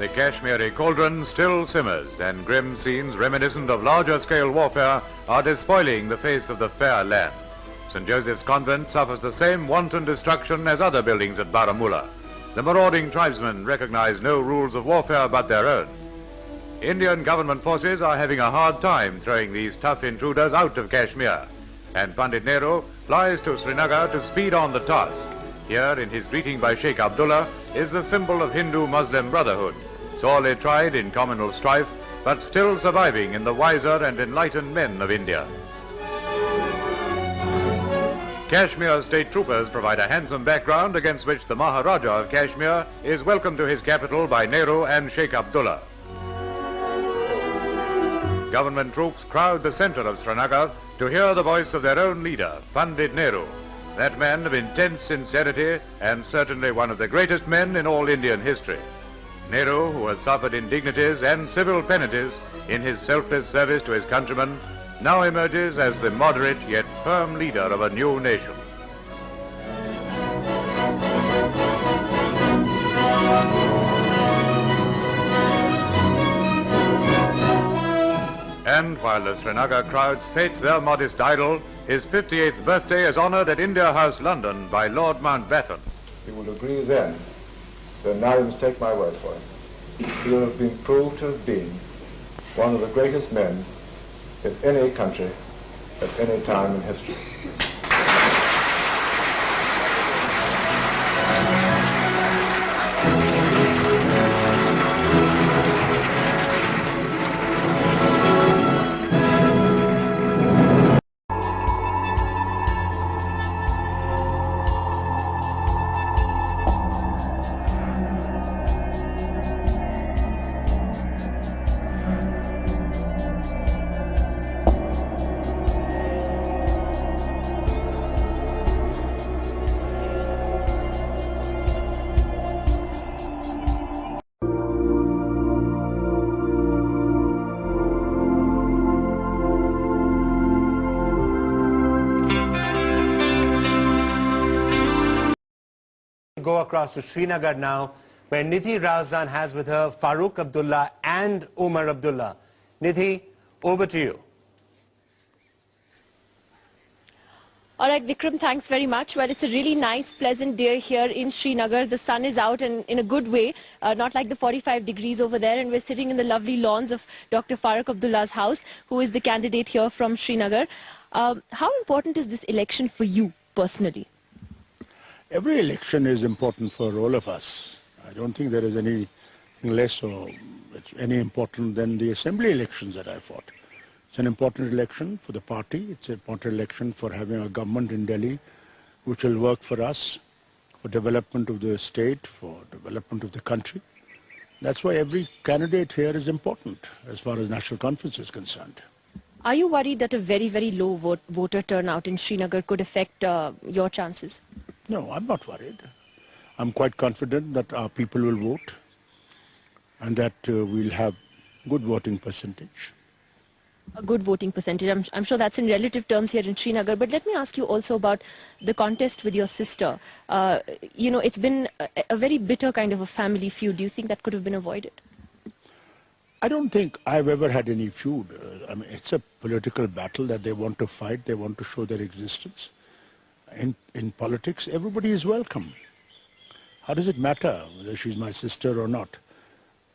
the Kashmiri cauldron still simmers, and grim scenes reminiscent of larger-scale warfare are despoiling the face of the fair land. St. Joseph's Convent suffers the same wanton destruction as other buildings at Baramulla. The marauding tribesmen recognize no rules of warfare but their own. Indian government forces are having a hard time throwing these tough intruders out of Kashmir, and Pandit Nehru flies to Srinagar to speed on the task. Here, in his greeting by Sheikh Abdullah, is the symbol of Hindu-Muslim brotherhood, sorely tried in communal strife, but still surviving in the wiser and enlightened men of India. Kashmir state troopers provide a handsome background against which the Maharaja of Kashmir is welcomed to his capital by Nehru and Sheikh Abdullah. Government troops crowd the center of Srinagar to hear the voice of their own leader, Pandit Nehru, that man of intense sincerity and certainly one of the greatest men in all Indian history. Nehru, who has suffered indignities and civil penalties in his selfless service to his countrymen, now emerges as the moderate yet firm leader of a new nation. And while the Srinagar crowds fete their modest idol, his 58th birthday is honoured at India House, London by Lord Mountbatten. You will agree then that now you must take my word for it. He will have been proved to have been one of the greatest men in any country at any time in history. Go across to Srinagar now, where Nidhi Razdan has with her Farooq Abdullah and Umar Abdullah. Nidhi, over to you. All right, Vikram, thanks very much. Well, it's a really nice, pleasant day here in Srinagar. The sun is out and in a good way, not like the 45 degrees over there. And we're sitting in the lovely lawns of Dr. Farooq Abdullah's house, who is the candidate here from Srinagar. How important is this election for you personally? Every election is important for all of us. I don't think there is anything less or any important than the assembly elections that I fought. It's an important election for the party. It's an important election for having a government in Delhi which will work for us, for development of the state, for development of the country. That's why every candidate here is important as far as national conference is concerned. Are you worried that a very, very low voter turnout in Srinagar could affect your chances? No, I'm not worried. I'm quite confident that our people will vote and that we'll have good voting percentage. A good voting percentage. I'm sure that's in relative terms here in Srinagar. But let me ask you also about the contest with your sister. You know, it's been a very bitter kind of a family feud. Do you think that could have been avoided? I don't think I've ever had any feud. I mean, it's a political battle that they want to fight. They want to show their existence. In politics, everybody is welcome. How does it matter whether she's my sister or not?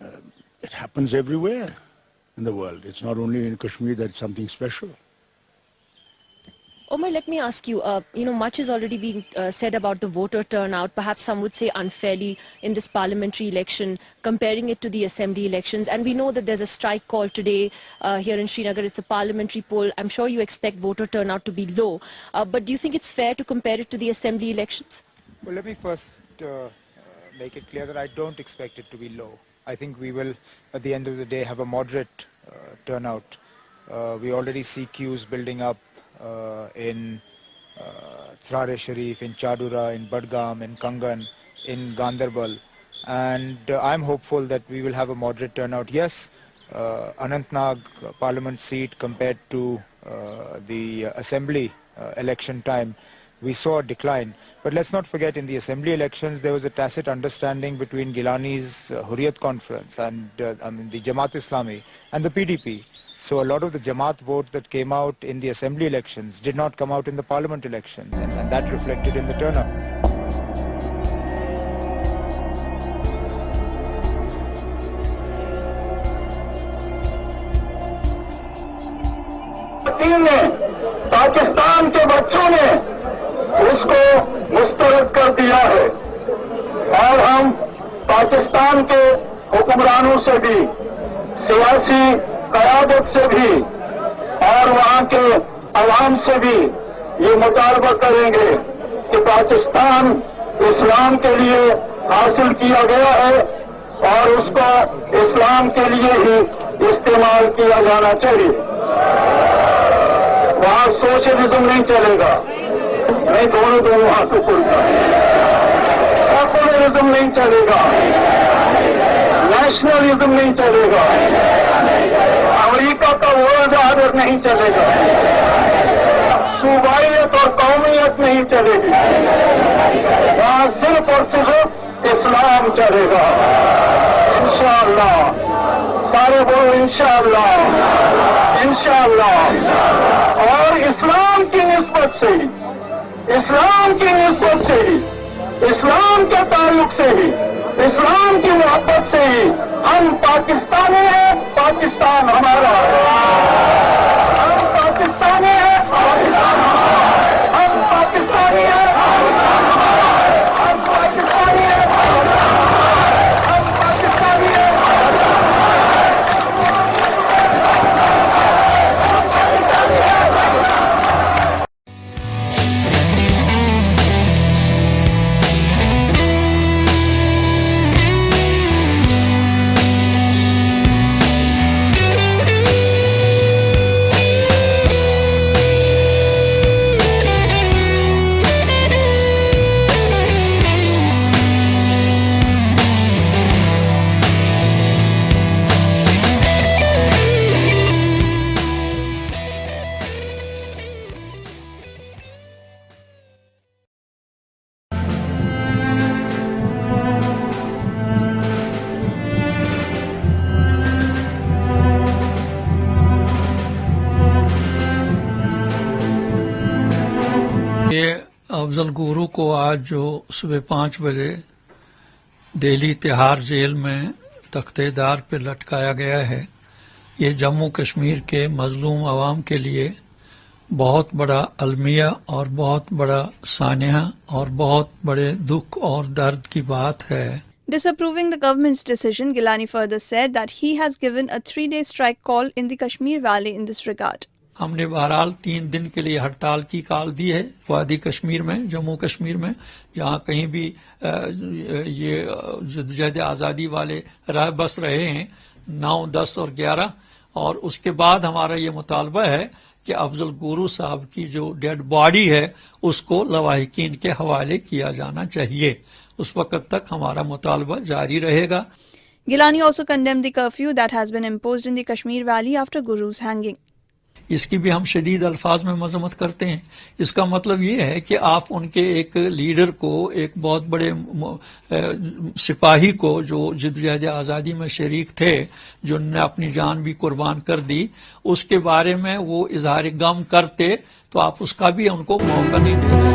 It happens everywhere in the world. It's not only in Kashmir that it's something special. Omar, let me ask you, you know, much is already being said about the voter turnout, perhaps some would say unfairly in this parliamentary election, comparing it to the assembly elections. And we know that there's a strike call today here in Srinagar. It's a parliamentary poll. I'm sure you expect voter turnout to be low. But do you think it's fair to compare it to the assembly elections? Well, let me first make it clear that I don't expect it to be low. I think we will, at the end of the day, have a moderate turnout. We already see queues building up in Thrare Sharif, in Chadura, in Badgam, in Kangan, in Gandarbal, and I'm hopeful that we will have a moderate turnout. Yes, Anantnag parliament seat compared to the assembly election time we saw a decline. But let's not forget, in the assembly elections, there was a tacit understanding between Gilani's Hurriyat conference and the Jamaat Islami and the PDP. So a lot of the Jamaat vote that came out in the assembly elections did not come out in the parliament elections, and that reflected in the turnout. Pakistan के बच्चों ने उसको मुस्तरद कर दिया है और हम पाकिस्तान के हुक्मरानों से भी, सियासी क़यादत से भी और वहां के अवाम से भी ये मुतालबा करेंगे कि पाकिस्तान इस्लाम के लिए हासिल किया गया है और उसको इस्लाम के लिए ही इस्तेमाल किया जाना चाहिए। वहां सोशलिज्म नहीं चलेगा, नहीं दोनों हाथों को सेकुलरिज्म नहीं चलेगा, नेशनलिज्म नहीं चलेगा, अमेरिका का वर्ल्ड ऑर्डर नहीं चलेगा, सूबाइयत और कौमियत नहीं चलेगी, वहां सिर्फ और सिर्फ इस्लाम चलेगा। इंशाअल्लाह, सारे बोलो इंशाअल्लाह, इंशाअल्लाह। और इस्लाम की निस्बत से ही, इस्लाम की निस्बत से ही, इस्लाम के ताल्लुक से ही, इस्लाम की मोहब्बत से ही हम पाकिस्तानी हैं, पाकिस्तान हमारा है। हम पाकिस्तानी हैं, पाकिस्तान हमारा है। हम पाकिस्तानी हैं, पाकिस्तान हमारा है। हम पाकिस्तानी हैं, पाकिस्तान हमारा है। हम पाकिस्तानी हैं, ये अफजल गुरु को आज जो सुबह 5 बजे दिल्ली तिहाड़ जेल में तख्तेदार पर लटकाया गया है, ये जम्मू कश्मीर के मजलूम अवाम के लिए बहुत बड़ा अलमिया और बहुत बड़ा सानिया और बहुत बड़े दुख और दर्द की बात है। Disapproving the government's decision, Gilani further said that he has given a 3-day strike call in the Kashmir Valley in this regard. हमने बहरहाल 3 दिन के लिए हड़ताल की कॉल दी है वादी कश्मीर में, जम्मू कश्मीर में, जहाँ कहीं भी ये जदोजहद आज़ादी वाले रह बस रहे हैं 9, 10 और 11। और उसके बाद हमारा ये मुतालबा है कि अफजल गुरु साहब की जो डेड बॉडी है उसको लवाहिकीन के हवाले किया जाना चाहिए। उस वक्त तक हमारा मुतालबा जारी रहेगा। Gilani also condemned the curfew that has been imposed in the Kashmir Valley after Guru's hanging. इसकी भी हम शदीद अल्फाज में मजम्मत करते हैं। इसका मतलब ये है कि आप उनके एक लीडर को, एक बहुत बड़े सिपाही को जो जदोजहद आज़ादी में शरीक थे, जिन्होंने अपनी जान भी कुर्बान कर दी, उसके बारे में वो इजहार गम करते तो आप उसका भी उनको मौका नहीं दे रहे हैं।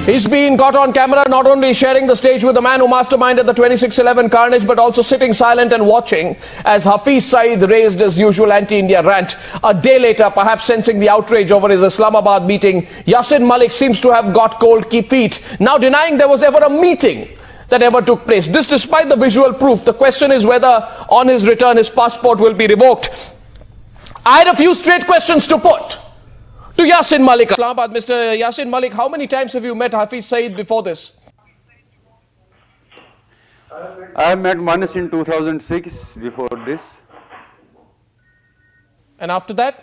He's been caught on camera not only sharing the stage with the man who masterminded the 26/11 carnage, but also sitting silent and watching as Hafiz Saeed raised his usual anti-India rant. A day later, perhaps sensing the outrage over his Islamabad meeting, Yasin Malik seems to have got cold feet, now denying there was ever a meeting that ever took place. This despite the visual proof. The question is whether on his return his passport will be revoked. I had a few straight questions to put to Yasin Malik. Islamabad, Mr. Yasin Malik, how many times have you met Hafiz Saeed before this? I met once in 2006 before this. And after that?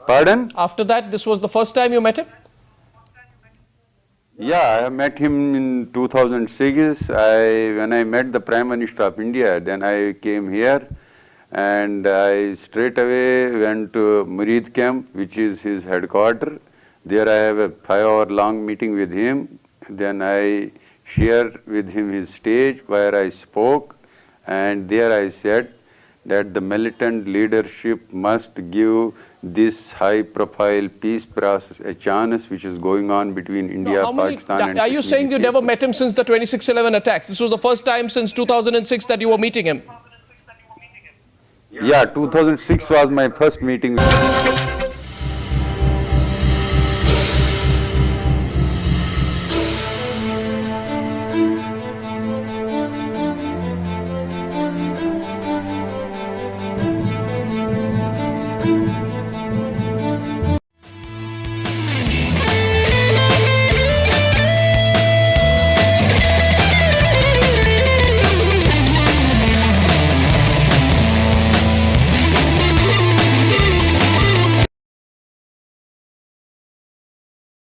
Pardon? After that, this was the first time you met him? Yeah, I met him in 2006. When I met the Prime Minister of India, then I came here and I straight away went to Murid camp, which is his headquarters. There I have a 5-hour long meeting with him. Then I shared with him his stage where I spoke, and there I said that the militant leadership must give this high-profile peace process a chance, which is going on between India, Pakistan, and Are you Kashmir saying you people. never met him since the 26/11 attacks? This was the first time since 2006 that you were meeting him? Yeah, 2006 was my first meeting with him.